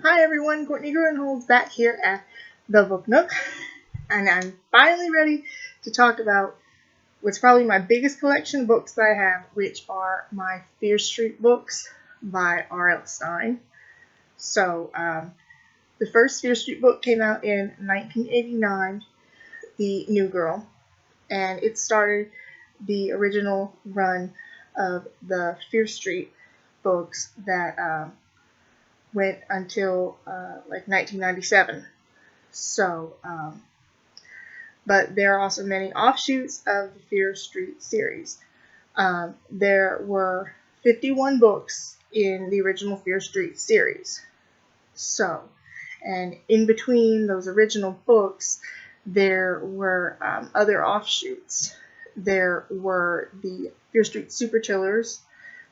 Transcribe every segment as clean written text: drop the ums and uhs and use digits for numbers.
Hi everyone, Courtney Grunholz back here at the Book Nook, and I'm finally ready to talk about what's probably my biggest collection of books that I have, which are my Fear Street books by R.L.Stine. So, the first Fear Street book came out in 1989, The New Girl, and it started the original run of the Fear Street books that went until like 1997. So, but there are also many offshoots of the Fear Street series. There were 51 books in the original Fear Street series. So, and in between those original books, there were other offshoots. There were the Fear Street Super Chillers,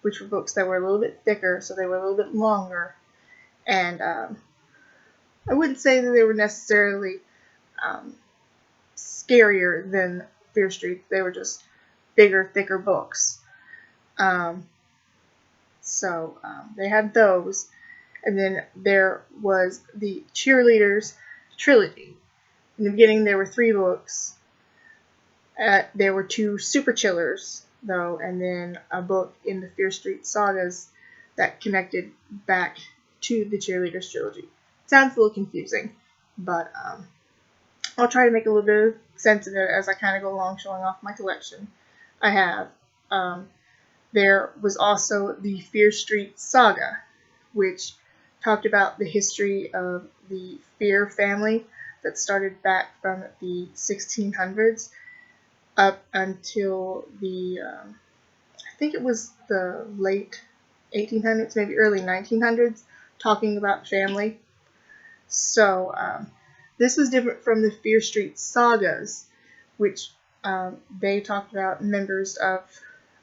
which were books that were a little bit thicker, so they were a little bit longer. And I wouldn't say that they were necessarily scarier than Fear Street. They were just bigger, thicker books. So they had those. And then there was the Cheerleaders Trilogy. In the beginning, there were 3 books. There were 2 Super Chillers, though, and then a book in the Fear Street Sagas that connected back to the Cheerleaders Trilogy. Sounds a little confusing, but I'll try to make a little bit of sense of it as I kind of go along, showing off my collection I have. There was also the Fear Street Saga, which talked about the history of the Fear family that started back from the 1600s up until the, I think it was the late 1800s, maybe early 1900s, talking about family. So this was different from the Fear Street Sagas, which they talked about members of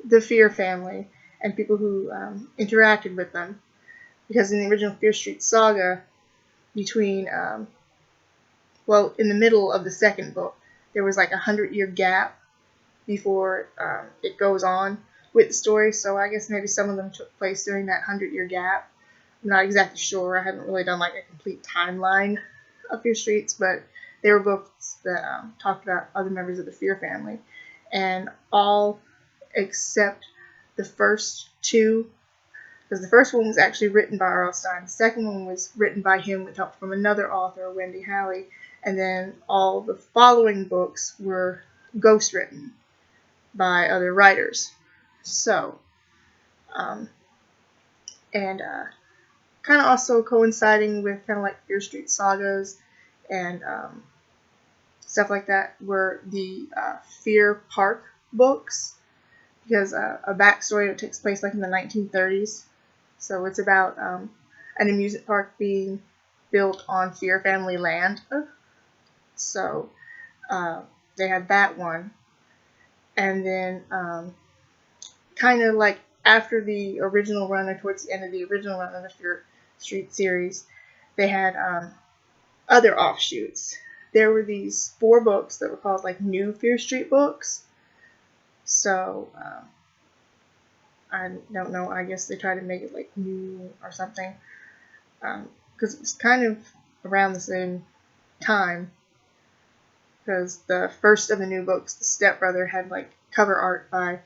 the Fear family and people who interacted with them. Because in the original Fear Street Saga, between, in the middle of the second book, there was like a 100-year gap before it goes on with the story. So I guess maybe some of them took place during that 100-year gap. I'm not exactly sure. I haven't really done like a complete timeline of Fear Streets, but they were books that talked about other members of the Fear family. And all except the first 2, because the first one was actually written by R.L.Stine. The second one was written by him with help from another author, Wendy Halley. And then all the following books were ghostwritten by other writers. So, kind of also coinciding with kind of like Fear Street Sagas and stuff like that were the Fear Park books, because a backstory that takes place like in the 1930s. So it's about an amusement park being built on Fear family land. So they had that one. And then kind of like after the original run, or towards the end of the original run of the Fear Street series, they had other offshoots. There were these 4 books that were called like New Fear Street books. So I don't know. I guess they tried to make it like new or something, because it was kind of around the same time. Because the first of the new books, The Stepbrother, had like cover art by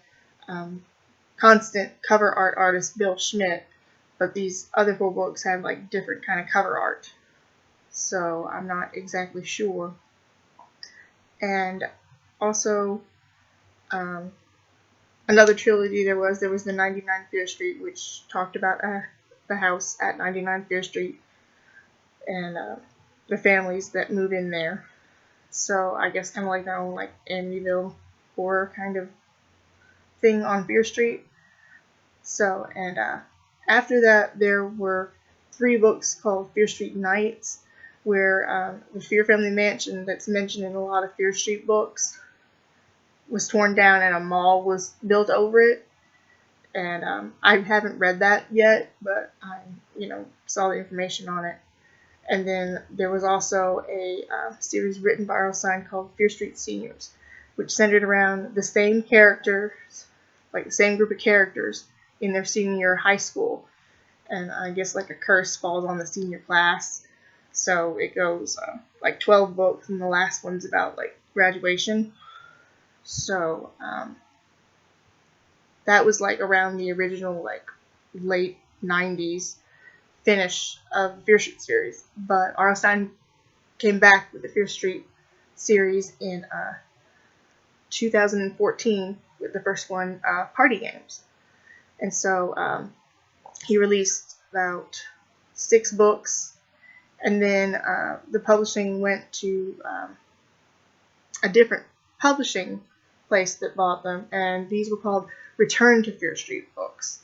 constant cover art artist Bill Schmidt, but these other 4 books have like different kind of cover art. So I'm not exactly sure. And also, another trilogy there was the 99 Fear Street, which talked about the house at 99 Fear Street and the families that move in there. So I guess kind of like their own like Amityville horror kind of thing on Fear Street. So, and after that, there were 3 books called Fear Street Nights, where the Fear family mansion that's mentioned in a lot of Fear Street books was torn down and a mall was built over it. And I haven't read that yet, but I, saw the information on it. And then there was also a series written by R.L.Stine called Fear Street Seniors, which centered around the same characters, like the same group of characters in their senior year of high school. and I guess like a curse falls on the senior class. So it goes like 12 books, and the last one's about like graduation. So that was like around the original like late 90s finish of the Fear Street series. But R.L.Stine came back with the Fear Street series in 2014 with the first one, Party Games. And so he released about 6 books, and then the publishing went to a different publishing place that bought them, and these were called Return to Fear Street books.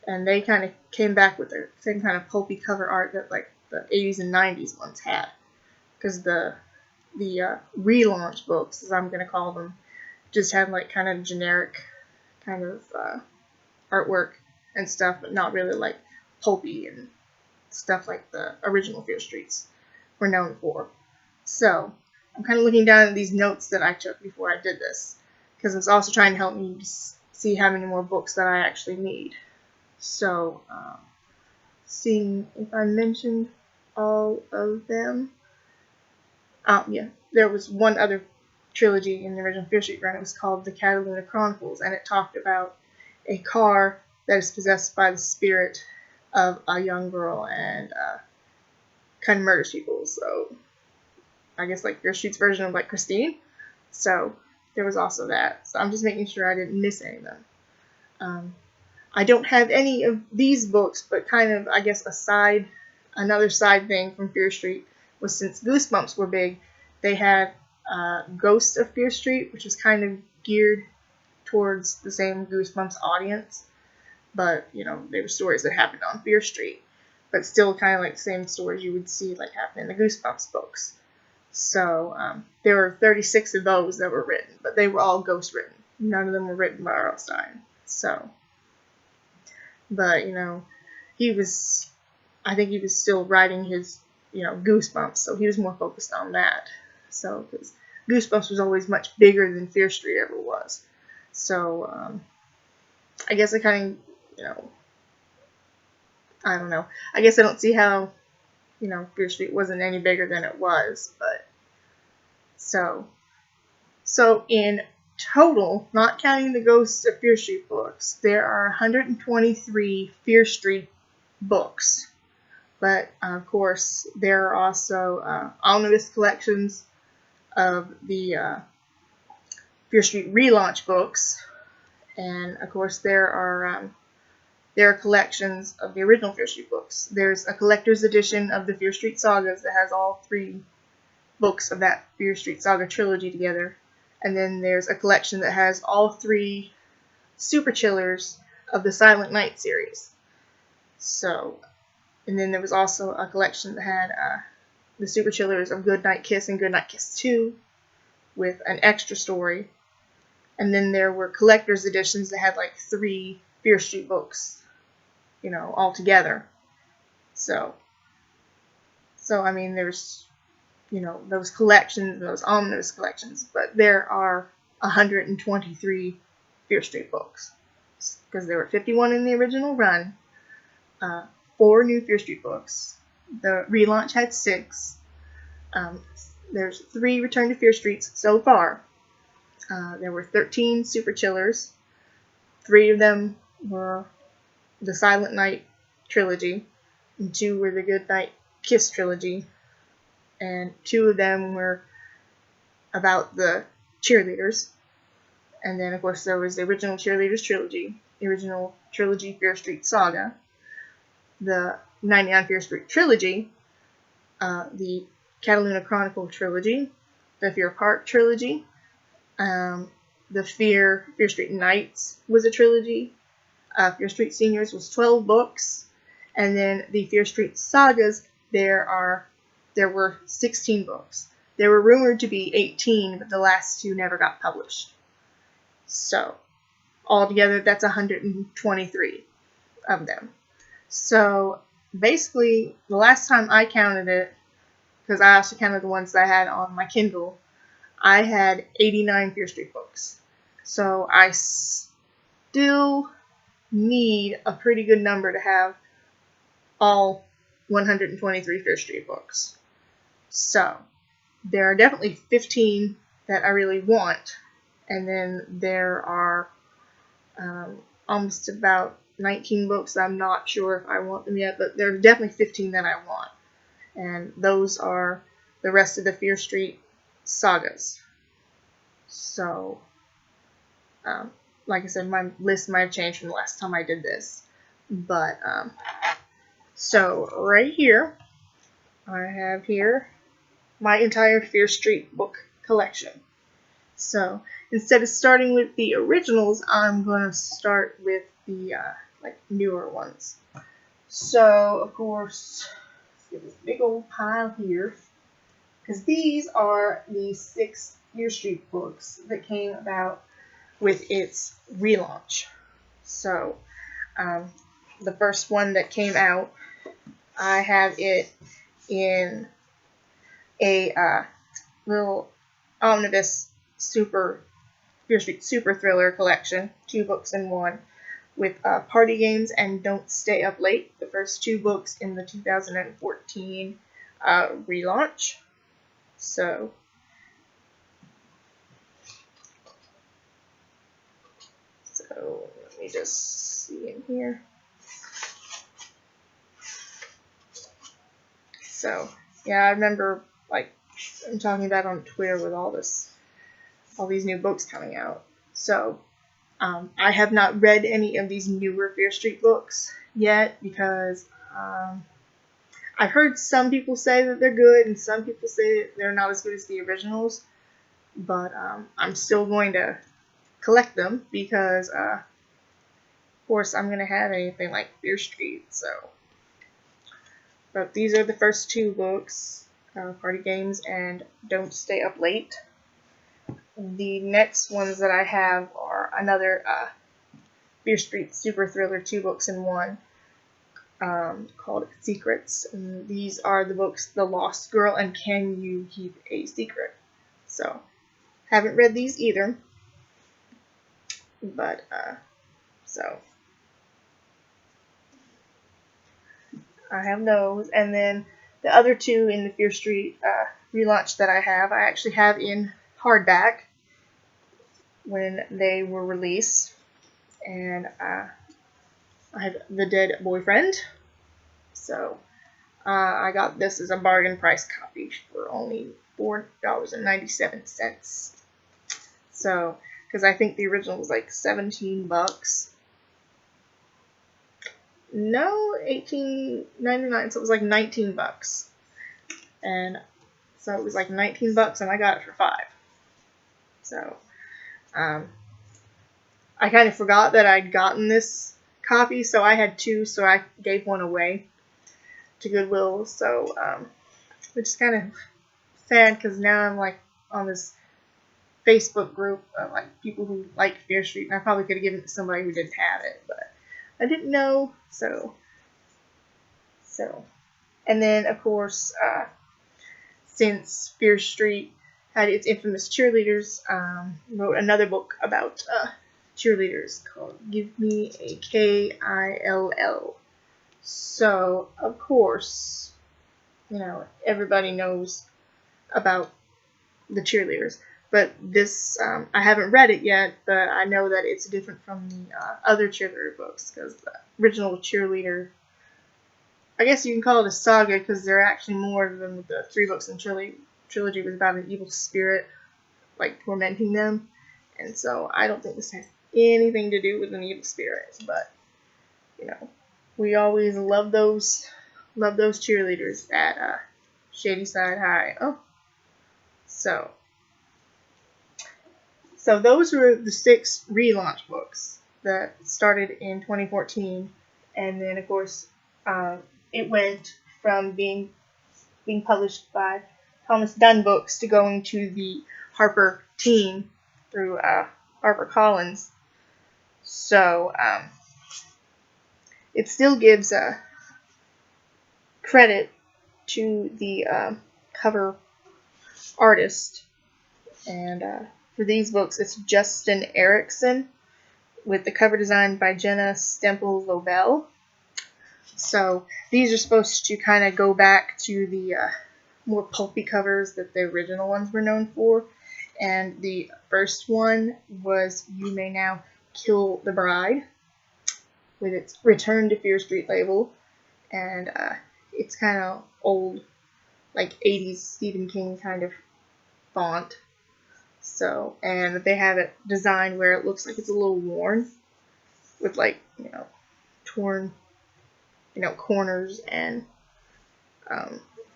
And they kind of came back with the same kind of pulpy cover art that like the 80s and 90s ones had, because the relaunch books, as I'm going to call them, just had like kind of generic kind of artwork and stuff, but not really like pulpy and stuff like the original Fear Streets were known for. So I'm kind of looking down at these notes that I took before I did this, because it's also trying to help me see how many more books that I actually need. So seeing if I mentioned all of them. Yeah, there was one other trilogy in the original Fear Street run. It was called the Catalina Chronicles, and it talked about a car that is possessed by the spirit of a young girl and kind of murders people. So I guess like Fear Street's version of like Christine. So there was also that. So I'm just making sure I didn't miss any of them. I don't have any of these books, but kind of, I guess, another side thing from Fear Street was, since Goosebumps were big, they had Ghosts of Fear Street, which was kind of geared towards the same Goosebumps audience, but, you know, they were stories that happened on Fear Street, but still kind of like the same stories you would see like happen in the Goosebumps books. So there were 36 of those that were written, but they were all ghost written. None of them were written by R.L.Stine. So, but, you know, I think he was still writing his, you know, Goosebumps, so he was more focused on that. So, because Goosebumps was always much bigger than Fear Street ever was. So, I guess I kind of, you know, I don't know. I guess I don't see how, you know, Fear Street wasn't any bigger than it was, but so in total, not counting the Ghosts of Fear Street books, there are 123 Fear Street books. But, of course, there are also omnibus collections of the Fear Street relaunch books. And, of course, there are collections of the original Fear Street books. There's a collector's edition of the Fear Street Sagas that has all 3 books of that Fear Street Saga trilogy together. And then there's a collection that has all 3 super chillers of the Silent Night series. So, and then there was also a collection that had the super chillers of Goodnight Kiss and Goodnight Kiss 2 with an extra story. And then there were collector's editions that had like 3 Fear Street books, you know, all together. So I mean, there's, you know, those collections, those omnibus collections, but there are 123 Fear Street books, because there were 51 in the original run, 4 new Fear Street books. The relaunch had 6. There's 3 Return to Fear Streets so far. There were 13 super chillers. 3 of them were the Silent Night trilogy, and 2 were the Goodnight Kiss trilogy, and 2 of them were about the cheerleaders. And then, of course, there was the original Cheerleaders Trilogy, the original trilogy Fear Street Saga, the 99 Fear Street Trilogy, the Catalina Chronicles Trilogy, the Fear Park Trilogy, the Fear Street Nights was a trilogy, Fear Street Seniors was 12 books, and then the Fear Street Sagas, there were 16 books. There were rumored to be 18, but the last 2 never got published. So, altogether, that's 123 of them. So, basically, the last time I counted it, because I also counted the ones that I had on my Kindle, I had 89 Fear Street books. So, I still need a pretty good number to have all 123 Fear Street books. So there are definitely 15 that I really want, and then there are almost about 19 books I'm not sure if I want them yet, but there are definitely 15 that I want, and those are the rest of the Fear Street sagas. So, like I said, my list might have changed from the last time I did this, but so right here, I have here my entire Fear Street book collection. So instead of starting with the originals, I'm going to start with the newer ones. So of course, let's get this big old pile here, because these are the 6 Fear Street books that came about with its relaunch. So the first one that came out, I have it in a little omnibus Fear Street Super Thriller collection, 2 books in one, with Party Games and Don't Stay Up Late, the first 2 books in the 2014 relaunch. So let me just see in here. So yeah, I remember I'm talking about on Twitter with all these new books coming out. So I have not read any of these newer Fear Street books yet, because I've heard some people say that they're good and some people say that they're not as good as the originals, but I'm still going to collect them because of course I'm going to have anything like Fear Street. So, but these are the first 2 books, Party Games and Don't Stay Up Late. The next ones that I have are another Fear Street Super Thriller, 2 books in one, called Secrets. And these are the books The Lost Girl and Can You Keep a Secret. So, haven't read these either, but so I have those. And then the other 2 in the Fear Street relaunch that I actually have in hardback when they were released. And I have The Dead Boyfriend. So I got this as a bargain price copy for only $4.97. So, because I think the original was like $17. No, $18.99. So it was like $19. And so it was like $19, and I got it for $5. So, I kind of forgot that I'd gotten this copy, so I had 2, so I gave one away to Goodwill. So, which is kind of sad, because now I'm like on this Facebook group of like people who like Fear Street, and I probably could have given it to somebody who didn't have it, but I didn't know. So, and then of course, since Fear Street had its infamous cheerleaders, wrote another book about cheerleaders called Give Me a Kill. So, of course, everybody knows about the cheerleaders. But this, I haven't read it yet, but I know that it's different from the other cheerleader books, because the original cheerleader, I guess you can call it a saga, because there are actually more than the 3 books in trilogy was about an evil spirit, like, tormenting them. And so I don't think this has anything to do with an evil spirit, but, we always love those cheerleaders at Shady Side High. So those were the 6 relaunch books that started in 2014, and then of course it went from being published by Thomas Dunn Books to going to the Harper Teen through HarperCollins. So it still gives credit to the cover artist, and for these books it's Justin Erickson, with the cover design by Jenna Stempel Lobel. So these are supposed to kind of go back to the more pulpy covers that the original ones were known for. And the first one was You May Now Kill the Bride, with its Return to Fear Street label. And it's kind of old, like 80s Stephen King kind of font. So, and they have it designed where it looks like it's a little worn, with like, torn, corners and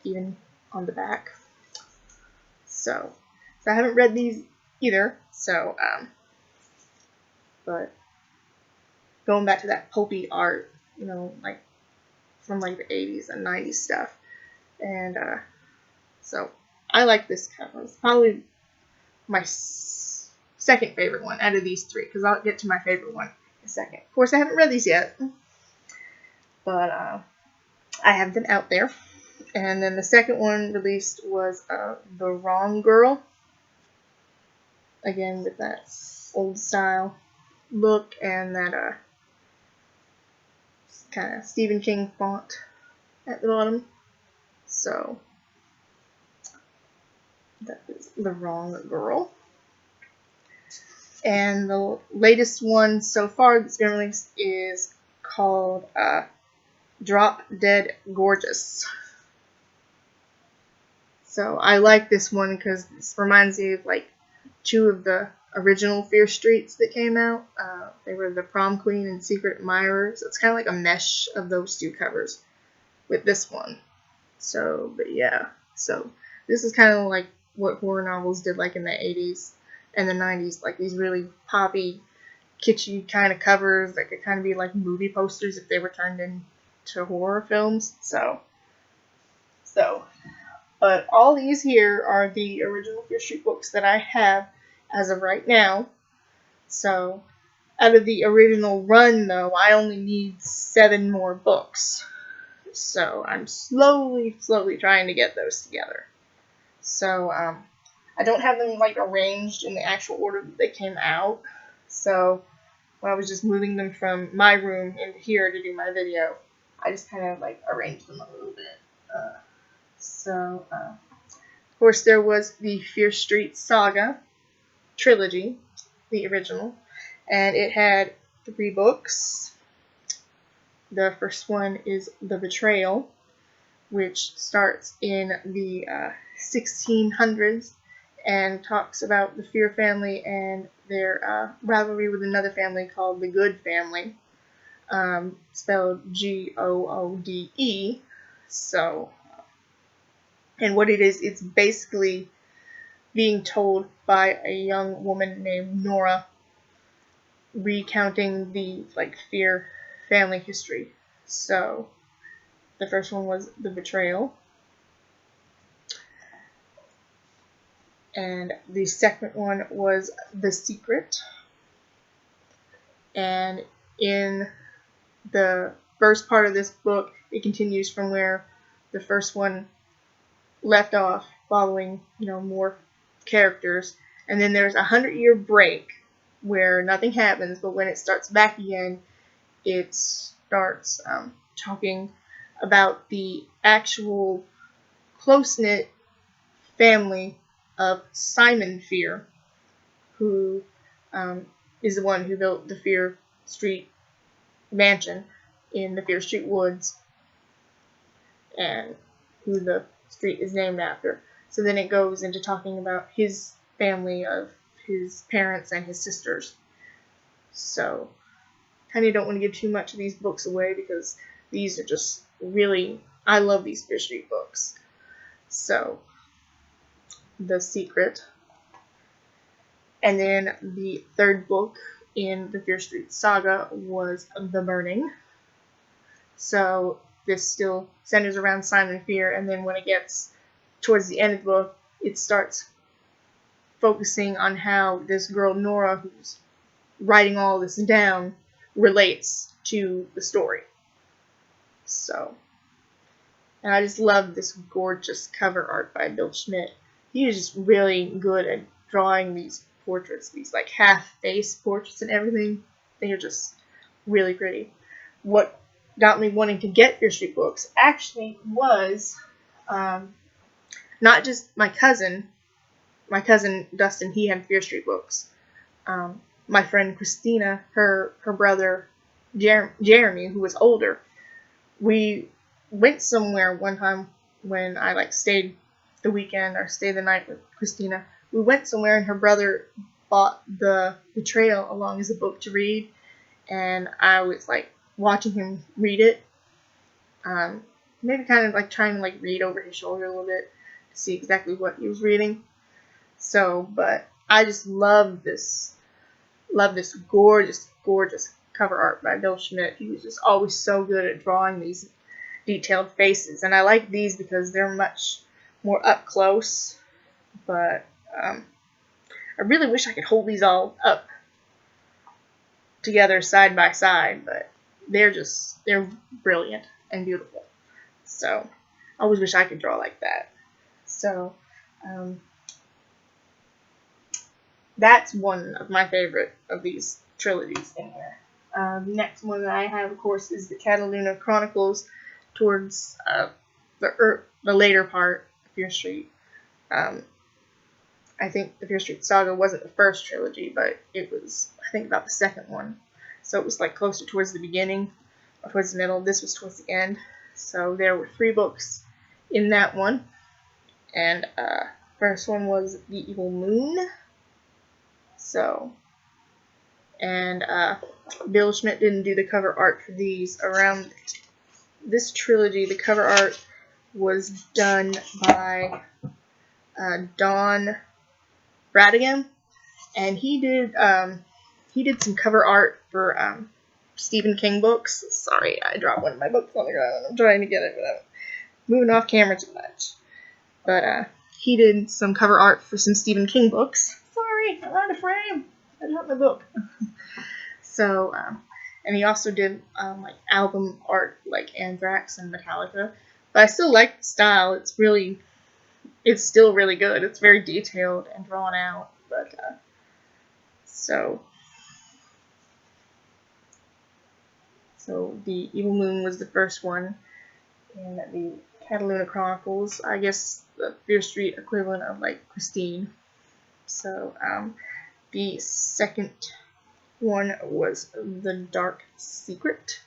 even on the back. So I haven't read these either. So, but going back to that pulpy art, like from like the 80s and 90s stuff, and so I like this cover. It's probably my second favorite one out of these three, because I'll get to my favorite one in a second. Of course, I haven't read these yet, but I have them out there. And then the second one released was The Wrong Girl. Again, with that old style look and that kind of Stephen King font at the bottom. So that is The Wrong Girl. And the latest one so far that's been released is called Drop Dead Gorgeous. So I like this one because this reminds me of like two of the original Fear Streets that came out. They were The Prom Queen and Secret Admirer. So it's kind of like a mesh of those two covers with this one. So, but yeah. So this is kind of like what horror novels did like in the 80s and the 90s. Like these really poppy, kitschy kind of covers that could kind of be like movie posters if they were turned into horror films. So. But all these here are the original Fear Street books that I have as of right now. So, out of the original run, though, I only need 7 more books. So, I'm slowly trying to get those together. So, I don't have them, like, arranged in the actual order that they came out. So, when I was just moving them from my room into here to do my video, I just kind of, like, arranged them a little bit. Of course, there was the Fear Street Saga Trilogy, the original, and it had 3 books. The first one is The Betrayal, which starts in the 1600s and talks about the Fear family and their rivalry with another family called the Good family, spelled Goode. So, and what it is, it's basically being told by a young woman named Nora, recounting the Fear family history. So the first one was The Betrayal, and the second one was The Secret. And in the first part of this book, it continues from where the first one left off, following more characters, and then there's a 100-year break where nothing happens, but when it starts back again, it starts talking about the actual close-knit family of Simon Fear, who is the one who built the Fear Street mansion in the Fear Street Woods, and who the street is named after. So then it goes into talking about his family of his parents and his sisters. So, kind of don't want to give too much of these books away because these are just really, I love these Fear Street books. So, The Secret. And then the third book in the Fear Street saga was The Burning. So, this still centers around Simon Fear, and then when it gets towards the end of the book, it starts focusing on how this girl Nora, who's writing all this down, relates to the story. So, and I just love this gorgeous cover art by Bill Schmidt. He is just really good at drawing these portraits, these half-face portraits and everything. They are just really pretty. What got me wanting to get Fear Street books actually was not just my cousin Dustin. He had Fear Street books. My friend Christina, her brother Jeremy, who was older, we went somewhere one time when I like stayed the weekend or stayed the night with Christina. We went somewhere and her brother bought the Betrayal along as a book to read, and I was like watching him read it. Maybe kind of like trying to like read over his shoulder a little bit to see exactly what he was reading. So, but I just love this gorgeous cover art by Bill Schmidt. He was just always so good at drawing these detailed faces, and I like these because they're much more up close. But I really wish I could hold these all up together side by side, but they're brilliant and beautiful. So I always wish I could draw like that. So that's one of my favorite of these trilogies in here. The next one that I have, of course, is the Catalina Chronicles, towards the later part of Fear Street. I think the Fear Street Saga wasn't the first trilogy, but it was, I think, about the second one. So it was like closer towards the beginning or towards the middle. This was towards the end. So there were 3 books in that one. And first one was The Evil Moon. So, and Bill Schmidt didn't do the cover art for these. Around this trilogy, the cover art was done by Don Bradigan, and he did some cover art for Stephen King books. Sorry, I dropped one of my books on the ground. I'm trying to get it without moving off camera too much. But he did some cover art for some Stephen King books. Sorry, I'm out of frame. I dropped my book. So, and he also did like album art like Anthrax and Metallica. But I still like the style. It's still really good. It's very detailed and drawn out. But so the Evil Moon was the first one, and the Catalina Chronicles, I guess the Fear Street equivalent of like Christine. So the second one was The Dark Secret.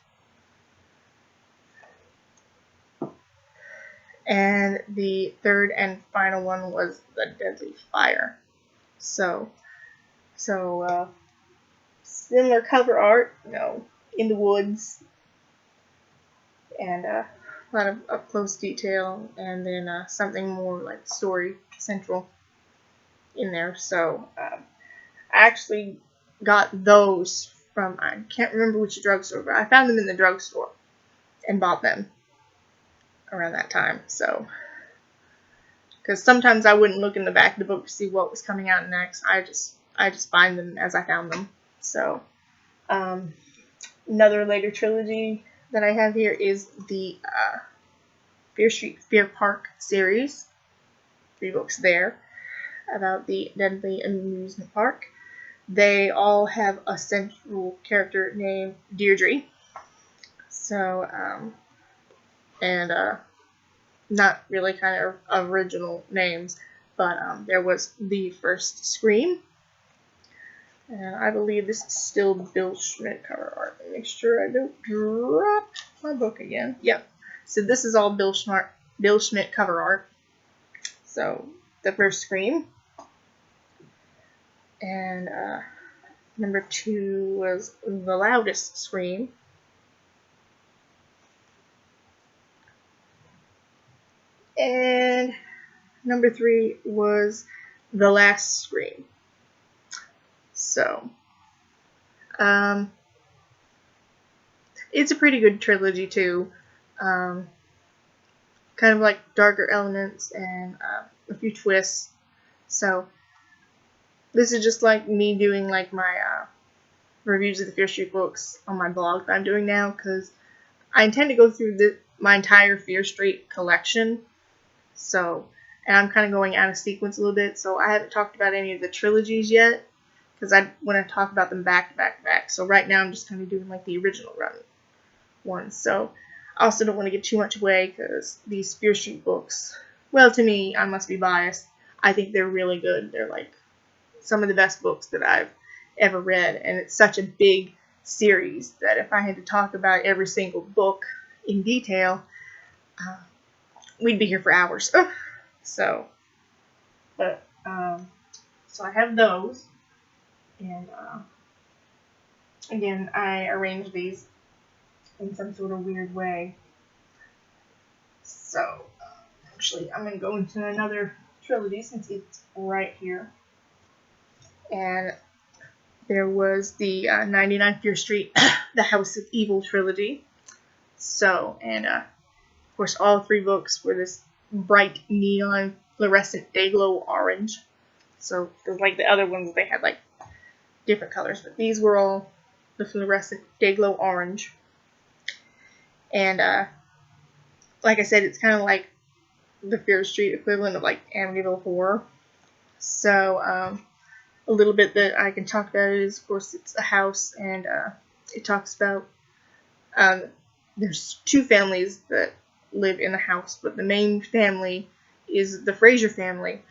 And the third and final one was The Deadly Fire. So similar cover art, in the woods, and a lot of up close detail, and then something more like story central in there. So I actually got those from, I can't remember which drugstore, but I found them in the drugstore and bought them around that time. So, because sometimes I wouldn't look in the back of the book to see what was coming out next. I just find them as I found them. So, another later trilogy that I have here is the Fear Street Fear Park series. 3 books there about the Deadly Amusement Park. They all have a central character named Deirdre. So, and not really kind of original names, but there was the first Scream. And I believe this is still Bill Schmidt cover art. Let me make sure I don't drop my book again. Yep. So this is all Bill Schmidt cover art. So the first Scream. And number 2 was The Loudest Scream. And number 3 was The Last Scream. So, it's a pretty good trilogy too. Kind of like darker elements and a few twists. So, this is just like me doing like my reviews of the Fear Street books on my blog that I'm doing now, because I intend to go through my entire Fear Street collection. So, and I'm kind of going out of sequence a little bit, so I haven't talked about any of the trilogies yet, because I want to talk about them back to back to back. So right now I'm just kind of doing like the original run ones. So I also don't want to give too much away because these Fear Street books, well, to me, I must be biased, I think they're really good. They're like some of the best books that I've ever read, and it's such a big series that if I had to talk about every single book in detail, we'd be here for hours. So I have those, and again, I arranged these in some sort of weird way. So actually, I'm going to go into another trilogy since it's right here. And there was the 99 Fear Street, The House of Evil trilogy. So, and of course, all three books were this bright neon fluorescent dayglow orange. So, like the other ones, they had like different colors, but these were all the fluorescent dayglow orange. And like I said, it's kind of like the Fear Street equivalent of like Amityville Horror. So a little bit that I can talk about is, of course, it's a house, and it talks about there's two families that live in the house, but the main family is the Fraser family.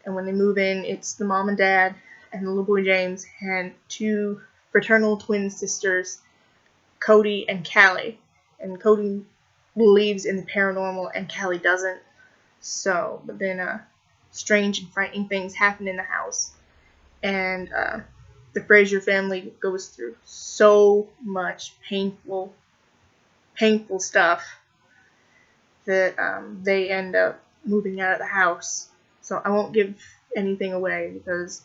And when they move in, it's the mom and dad and the little boy James and two fraternal twin sisters, Cody and Callie. And Cody believes in the paranormal and Callie doesn't. So, but then strange and frightening things happen in the house. And the Fraser family goes through so much painful stuff that they end up moving out of the house. So I won't give anything away because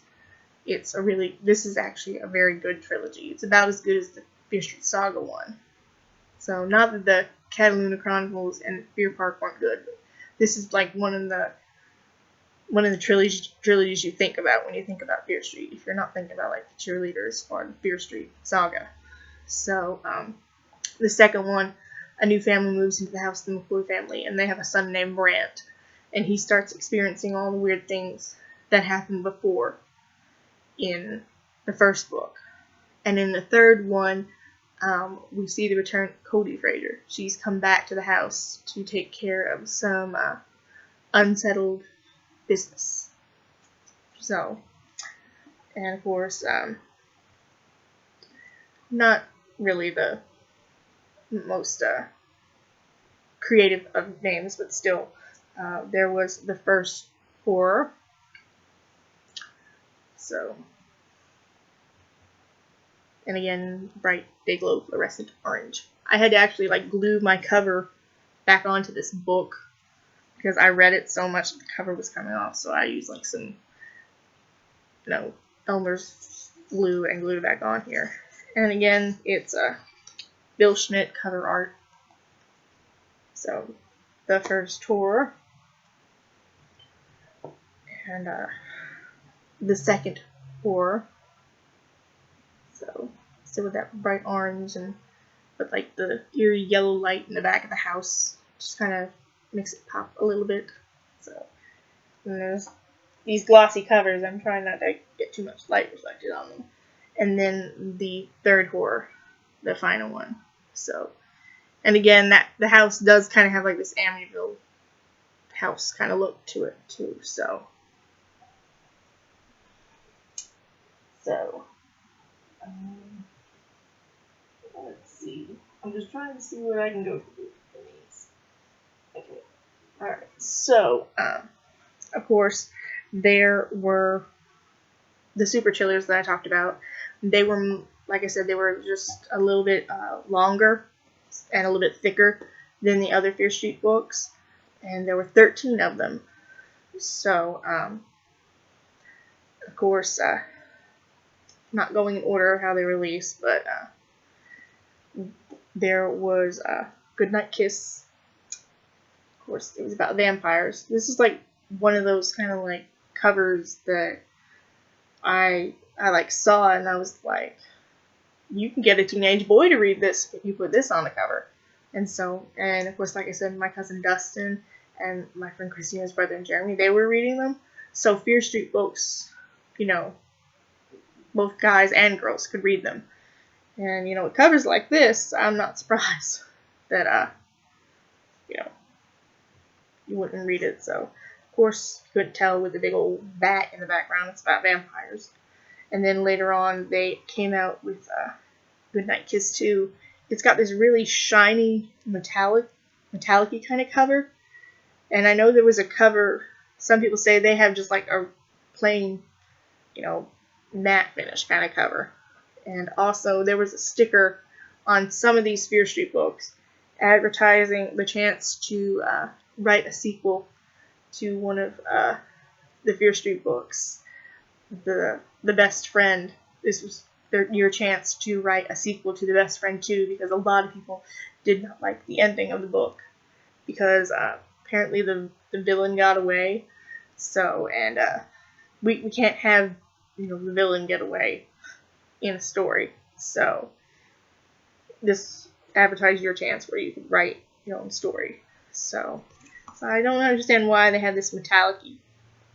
this is actually a very good trilogy. It's about as good as the Fear Street Saga one. So not that the Catalina Chronicles and Fear Park weren't good, but this is like one of the trilogies you think about when you think about Fear Street, if you're not thinking about like the Cheerleaders or the Fear Street Saga. So the second one, a new family moves into the house of the McCoy family, and they have a son named Brant, and he starts experiencing all the weird things that happened before in the first book. And in the third one, we see the return of Cody Fraser. She's come back to the house to take care of some unsettled business. So, and of course, not really the most creative of names, but still, there was the first horror. So, and again, bright dayglow fluorescent orange. I had to actually like glue my cover back onto this book because I read it so much that the cover was coming off. So I used like some, Elmer's glue and glued it back on here. And again, it's Bill Schmidt cover art. So the first horror and the second horror. So with that bright orange and with like the eerie yellow light in the back of the house, just kind of makes it pop a little bit. So and there's these glossy covers. I'm trying not to get too much light reflected on them. And then the third horror, the final one. So, and again, that the house does kind of have like this Amityville house kind of look to it too. So let's see. I'm just trying to see where I can go for these. Okay. Alright. So, of course, there were the super chillers that I talked about. They were, like I said, they were just a little bit longer and a little bit thicker than the other Fear Street books. And there were 13 of them. So, of course, not going in order of how they released, but there was Goodnight Kiss. Of course, it was about vampires. This is like one of those kind of like covers that I like saw, and I was like, you can get a teenage boy to read this if you put this on the cover. And so, and of course, like I said, my cousin Dustin and my friend Christina's brother and Jeremy, they were reading them. So Fear Street books, both guys and girls could read them. And, with covers like this, I'm not surprised. that you know, you wouldn't read it. So of course you couldn't tell with the big old bat in the background. It's about vampires. And then later on they came out with Goodnight Kiss 2. It's got this really shiny metallic-y kind of cover. And I know there was a cover, some people say they have just like a plain, matte finish kind of cover. And also there was a sticker on some of these Fear Street books advertising the chance to write a sequel to one of the Fear Street books, the Best Friend. This was your chance to write a sequel to The Best Friend 2, because a lot of people did not like the ending of the book, because apparently the villain got away. So, and we can't have the villain get away in a story. So this advertised your chance where you could write your own story. So I don't understand why they had this metallic-y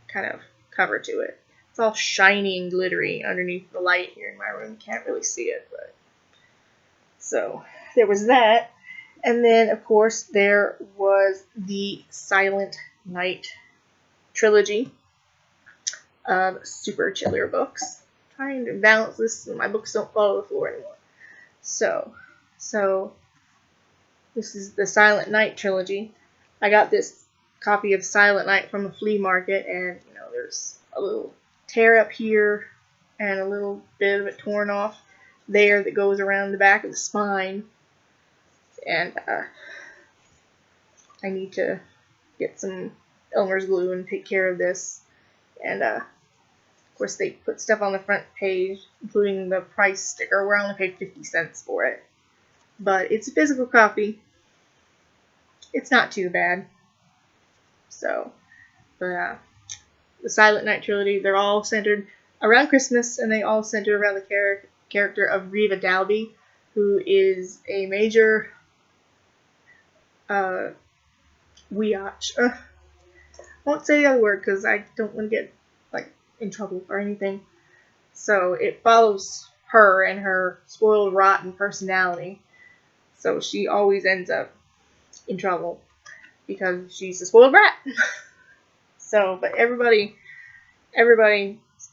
kind of cover to it. It's all shiny and glittery underneath the light here in my room. You can't really see it, but so there was that. And then of course there was the Silent Night Trilogy of super chiller books. Trying to balance this so my books don't fall to the floor anymore. So this is the Silent Night Trilogy. I got this copy of Silent Night from a flea market, and there's a little tear up here and a little bit of it torn off there that goes around the back of the spine. And I need to get some Elmer's glue and take care of this. And of course they put stuff on the front page, including the price sticker, where I only paid 50 cents for it. But it's a physical copy. It's not too bad. So, but the Silent Night Trilogy, they're all centered around Christmas, and they all center around the character of Reva Dalby, who is a major weotch. I won't say the other word because I don't want to get in trouble or anything. So it follows her and her spoiled, rotten personality. So she always ends up in trouble because she's a spoiled brat. So, but everybody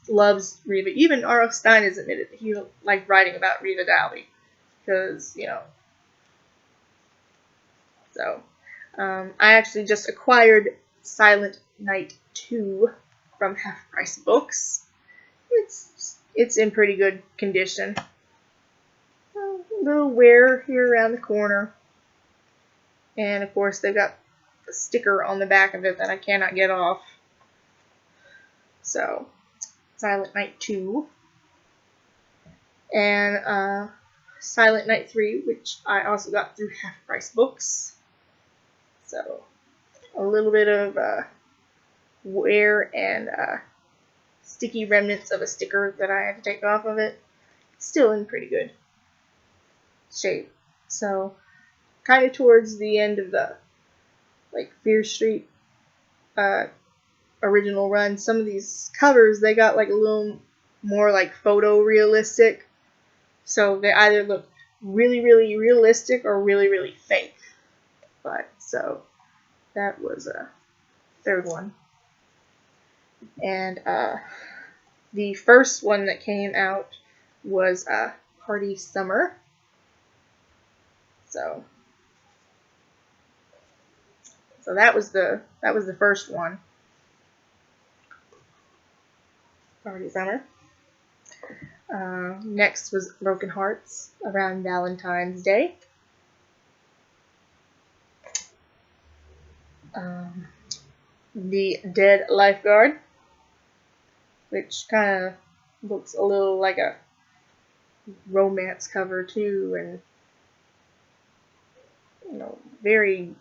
loves Reva. Even R.L.Stine has admitted that he liked writing about Reva Dalby because, So, I actually just acquired Silent Night 2 from Half Price Books. It's in pretty good condition. A little wear here around the corner. And of course they've got a sticker on the back of it that I cannot get off. So, Silent Night 2. And Silent Night 3, which I also got through Half Price Books. So, a little bit of wear and sticky remnants of a sticker that I had to take off of it. Still in pretty good shape. So, kind of towards the end of the Fear Street original run, some of these covers, they got a little more photo realistic. So they either look really, really realistic or really, really fake. But so that was a third one. And the first one that came out was Party Summer. So that was the first one. Party Summer. Next was Broken Hearts around Valentine's Day. The Dead Lifeguard, which kind of looks a little like a romance cover too, and very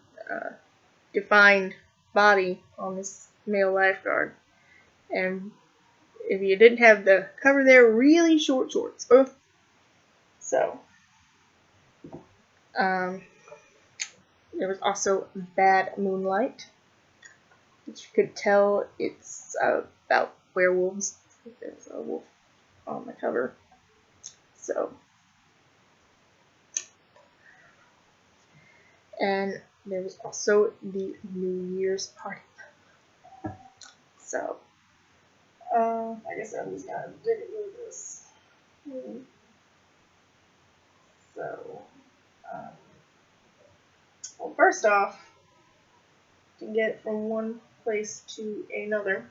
defined body on this male lifeguard. And if you didn't have the cover there, really short shorts. Oh. So, there was also Bad Moonlight, which you could tell it's about werewolves. There's a wolf on the cover. So, And there was also the New Year's party. So, I guess I'm just gonna dig into this. So, um, well, first off, to get it from one place to another,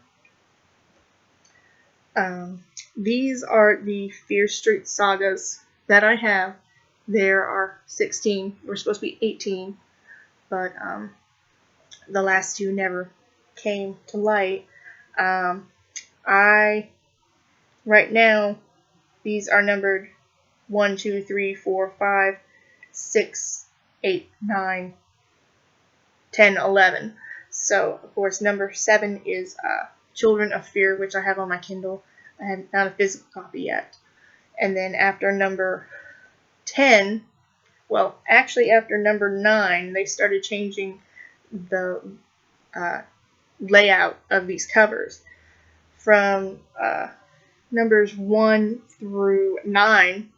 these are the Fear Street Sagas that I have. There are 16. We're supposed to be 18, but the last two never came to light. Right now, these are numbered 1, 2, 3, 4, 5, 6, 8, 9, 10, 11. So, of course, number 7 is Children of Fear, which I have on my Kindle. I haven't found a physical copy yet. And then after number 10, well, actually after number 9, they started changing the layout of these covers. From numbers 1 through 9,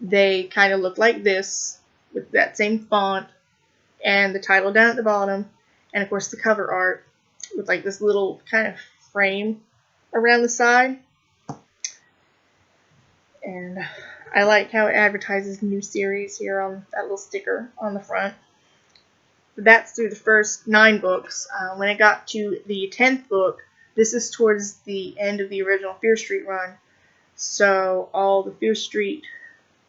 they kind of look like this, with that same font, and the title down at the bottom, and of course the cover art with like this little kind of frame around the side. And I like how it advertises the new series here on that little sticker on the front. But that's through the first 9 books. When it got to the 10th book, this is towards the end of the original Fear Street run, so all the Fear Street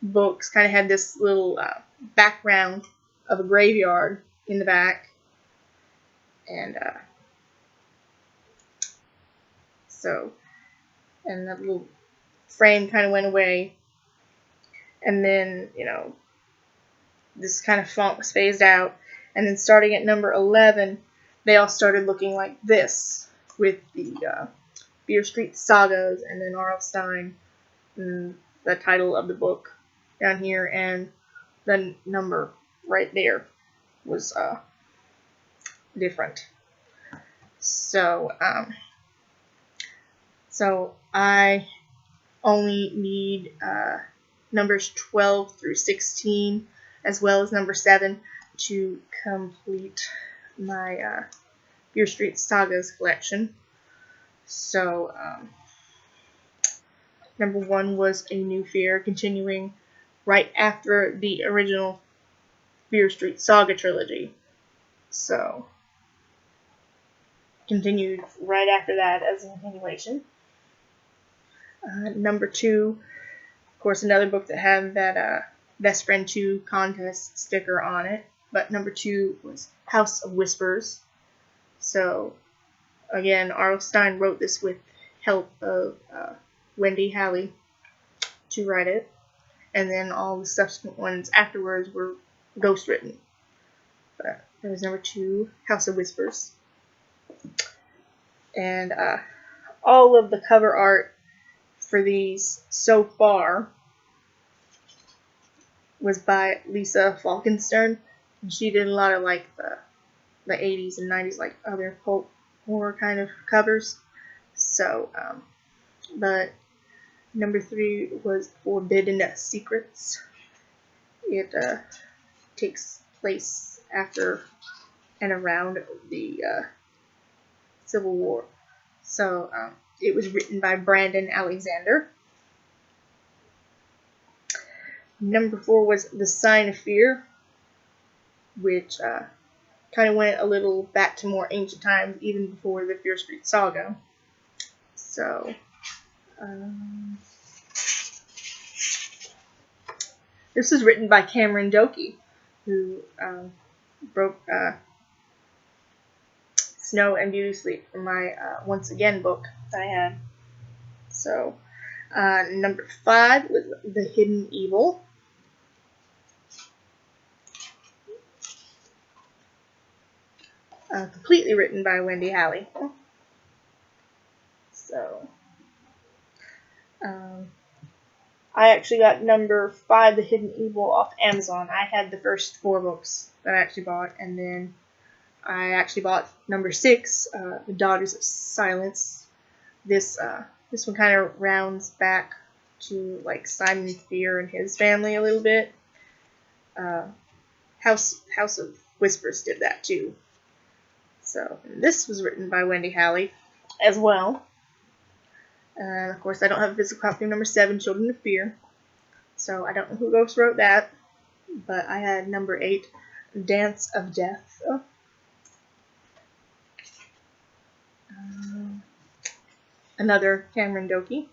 books kind of had this little background of a graveyard in the back, and and that little frame kind of went away, and then this kind of font was phased out, and then starting at number 11, they all started looking like this, with the Fear Street Sagas, and then R.L.Stine, and the title of the book down here, and the number right there was different. So I only need numbers 12 through 16, as well as number 7, to complete my Fear Street Sagas collection. So number 1 was A New Fear, continuing right after the original Fear Street Saga trilogy. So, continued right after that as a continuation. Number 2, of course, another book that had that Best Friend 2 contest sticker on it. But number 2 was House of Whispers. So, again, R.L.Stine wrote this with help of Wendy Halley to write it. And then all the subsequent ones afterwards were ghostwritten. But that was number 2, House of Whispers. And all of the cover art for these so far was by Lisa Falkenstern. She did a lot of like the 80s and 90s, like other pulp horror kind of covers. So, but number 3 was Forbidden Secrets. It takes place after and around the Civil War. So it was written by Brandon Alexander. Number 4 was The Sign of Fear, which kind of went a little back to more ancient times, even before the Fear Street Saga. So, this was written by Cameron Doki, who broke Snow and Beauty Sleep for my Once Again book that I had. So, number 5 was The Hidden Evil. Completely written by Wendy Halley. So, I actually got number 5, The Hidden Evil, off Amazon. I had the first 4 books that I actually bought, and then I actually bought number 6, The Daughters of Silence. This one kind of rounds back to like Simon Fear and his family a little bit. House of Whispers did that too. So this was written by Wendy Halley as well. And of course, I don't have a physical copy of number 7, Children of Fear. So I don't know who else wrote that. But I had number 8, Dance of Death. Another Cameron Doki.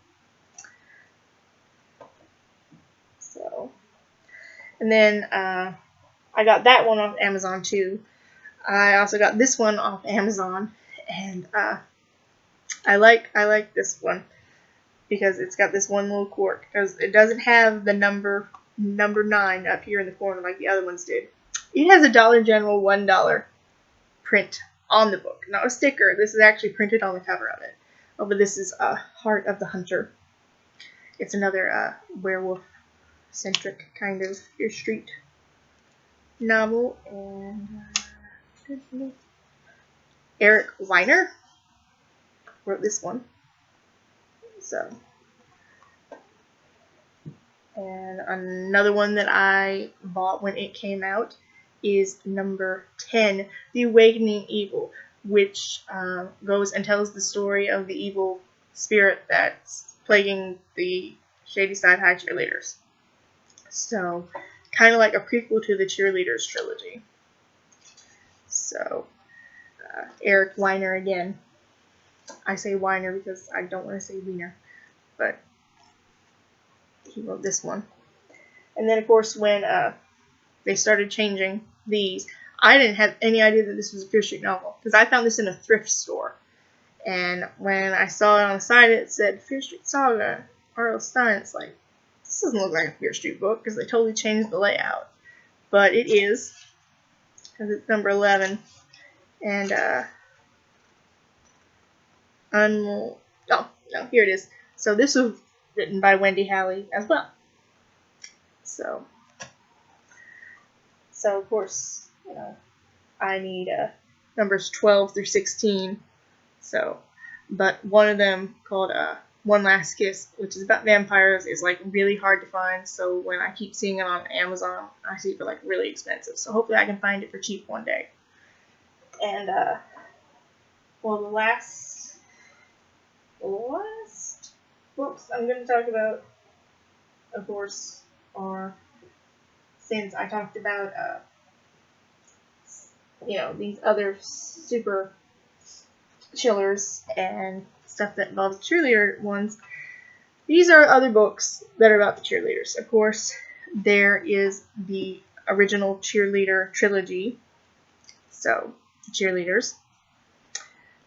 So, and then I got that one off Amazon too. I also got this one off Amazon, and I like this one because it's got this one little quirk, because it doesn't have the number 9 up here in the corner like the other ones did. It has a Dollar General $1 print on the book, not a sticker. This is actually printed on the cover of it. Oh, but this is Heart of the Hunter. It's another werewolf-centric kind of Fear Street novel, and Eric Weiner wrote this one. So, and another one that I bought when it came out is number 10, The Awakening Evil, which goes and tells the story of the evil spirit that's plaguing the Shadyside High cheerleaders. So, kind of like a prequel to the Cheerleaders Trilogy. So, Eric Weiner again. I say Weiner because I don't want to say Wiener, but he wrote this one. And then, of course, when they started changing these, I didn't have any idea that this was a Fear Street novel, because I found this in a thrift store. And when I saw it on the side, it said Fear Street Saga, R.L.Stine. It's like, this doesn't look like a Fear Street book, because they totally changed the layout. But it is, because it's number 11. And, oh, no, here it is. So this was written by Wendy Halley as well. So of course, I need numbers 12 through 16. So, but one of them called One Last Kiss, which is about vampires, is like really hard to find. So when I keep seeing it on Amazon, I see it for like really expensive. So hopefully I can find it for cheap one day. And well, the last books I'm going to talk about, of course, are, since I talked about these other super chillers and stuff that involves cheerleader ones, these are other books that are about the cheerleaders. Of course, there is the original Cheerleader Trilogy, so the cheerleaders.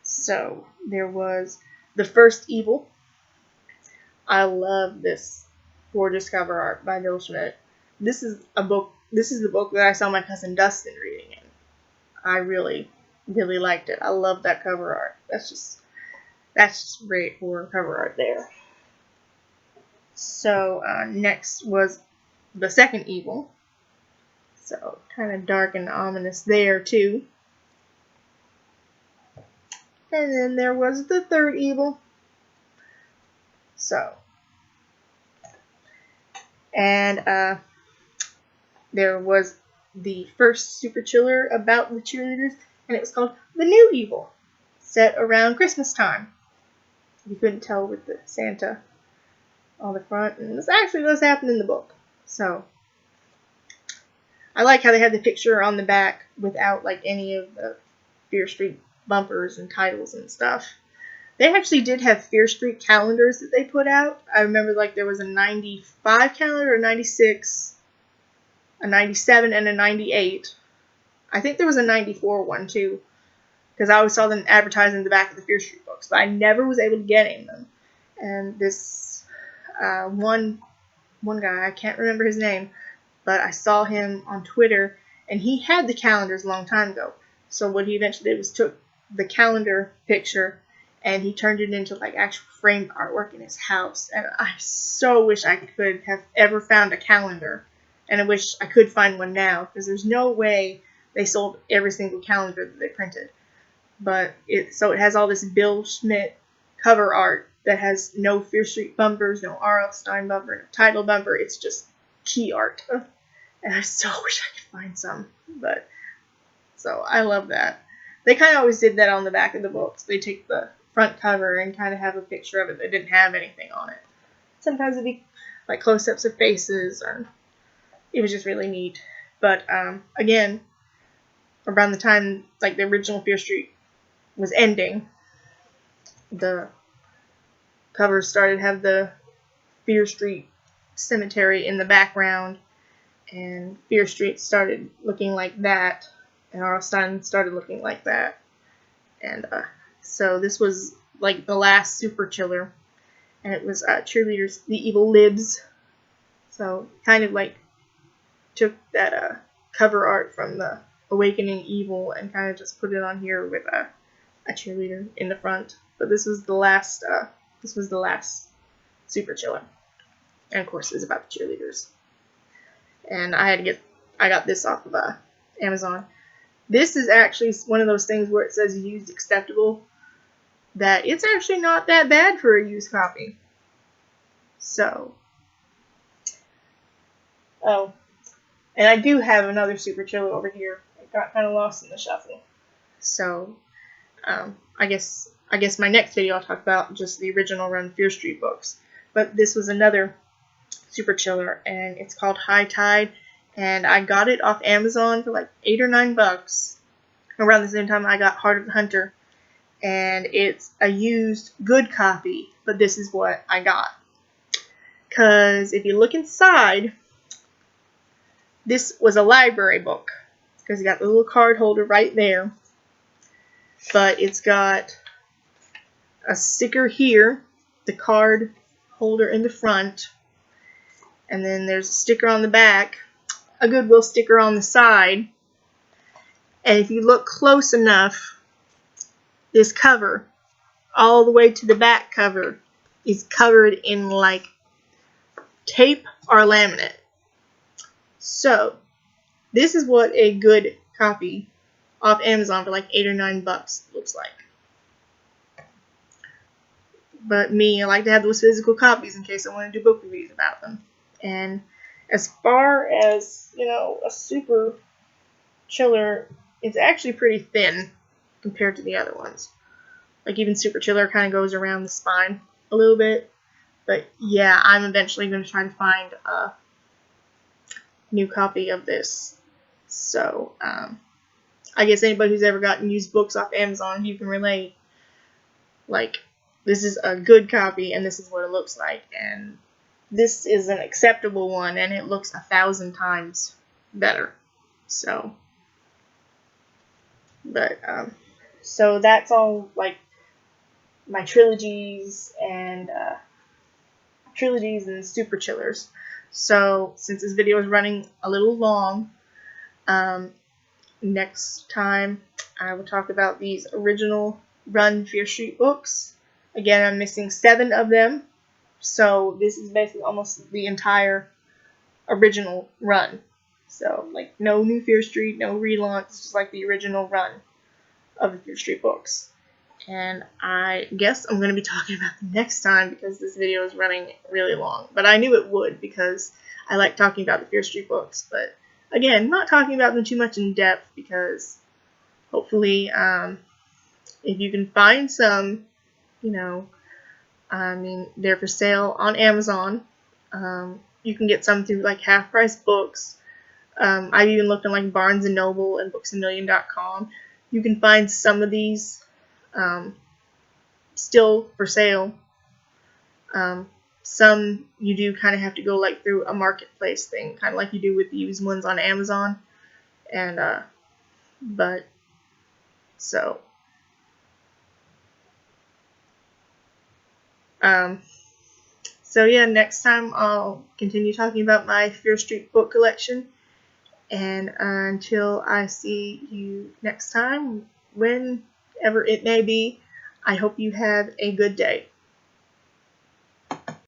So there was The First Evil. I love this gorgeous cover art by Bill Schmidt. This is the book that I saw my cousin Dustin reading in. I really, really liked it. I love that cover art. That's just great horror cover art there. So next was The Second Evil. So kind of dark and ominous there too. And then there was The Third Evil. So, and there was the first super chiller about the cheerleaders, and it was called The New Evil, set around Christmas time. You couldn't tell with the Santa on the front, and this actually does happen in the book. So, I like how they had the picture on the back without like any of the Fear Street bumpers and titles and stuff. They actually did have Fear Street calendars that they put out. I remember like there was a 95 calendar, a 96, a 97, and a 98. I think there was a 94 one too, because I always saw them advertising in the back of the Fear Street books, but I never was able to get any of them. And this one guy, I can't remember his name, but I saw him on Twitter, and he had the calendars a long time ago. So what he eventually did was took the calendar picture and he turned it into like actual framed artwork in his house. And I so wish I could have ever found a calendar. And I wish I could find one now, because there's no way they sold every single calendar that they printed. But it has all this Bill Schmidt cover art that has no Fear Street bumpers, no R.L.Stine bumper, no title bumper. It's just key art. And I so wish I could find some, but so I love that. They kind of always did that on the back of the books. They take the front cover and kind of have a picture of it that didn't have anything on it. Sometimes it'd be like close-ups of faces, or it was just really neat. But again, around the time like the original Fear Street was ending, the covers started to have the Fear Street cemetery in the background, and Fear Street started looking like that, and R.L.Stine started looking like that. And so this was like the last super chiller, and it was Cheerleaders, The Evil Lives. So kind of like took that cover art from the Awakening Evil and kind of just put it on here with a cheerleader in the front. But this was the last. This was the last super chiller, and of course it was about the cheerleaders. And I got this off of Amazon. This is actually one of those things where it says used acceptable, that it's actually not that bad for a used copy. So, oh, and I do have another super chiller over here. It got kind of lost in the shuffle. So, I guess my next video I'll talk about just the original run Fear Street books. But this was another super chiller, and it's called High Tide, and I got it off Amazon for like $8 or $9. Around the same time I got Heart of the Hunter, and it's a used good copy, but this is what I got. Because if you look inside, this was a library book, because you got the little card holder right there, but it's got a sticker here, the card holder in the front, and then there's a sticker on the back, a Goodwill sticker on the side, and if you look close enough, this cover, all the way to the back cover, is covered in like tape or laminate. So, this is what a good copy off Amazon for like $8 or $9 looks like. But me, I like to have those physical copies in case I want to do book reviews about them. And as far as, you know, a super chiller, it's actually pretty thin compared to the other ones. Like even super chiller kind of goes around the spine a little bit. But yeah, I'm eventually going to try to find a new copy of this. So, I guess anybody who's ever gotten used books off Amazon, you can relate. Like, this is a good copy, and this is what it looks like. And this is an acceptable one, and it looks 1,000 times better. So, but, so that's all, like, my trilogies and super chillers. So, since this video is running a little long, next time I will talk about these original run Fear Street books. Again, I'm missing 7 of them, so this is basically almost the entire original run. So, like, no new Fear Street, no relaunch, it's just like the original run of the Fear Street books. And I guess I'm going to be talking about them next time because this video is running really long. But I knew it would because I like talking about the Fear Street books. But again, not talking about them too much in depth because hopefully if you can find some, you know, I mean, they're for sale on Amazon. You can get some through like half-price books. I've even looked on like Barnes & Noble and booksamillion.com. You can find some of these still for sale. Some you do kind of have to go like through a marketplace thing, kind of like you do with the used ones on Amazon. And but so so yeah, next time I'll continue talking about my Fear Street book collection. And until I see you next time, whenever it may be, I hope you have a good day.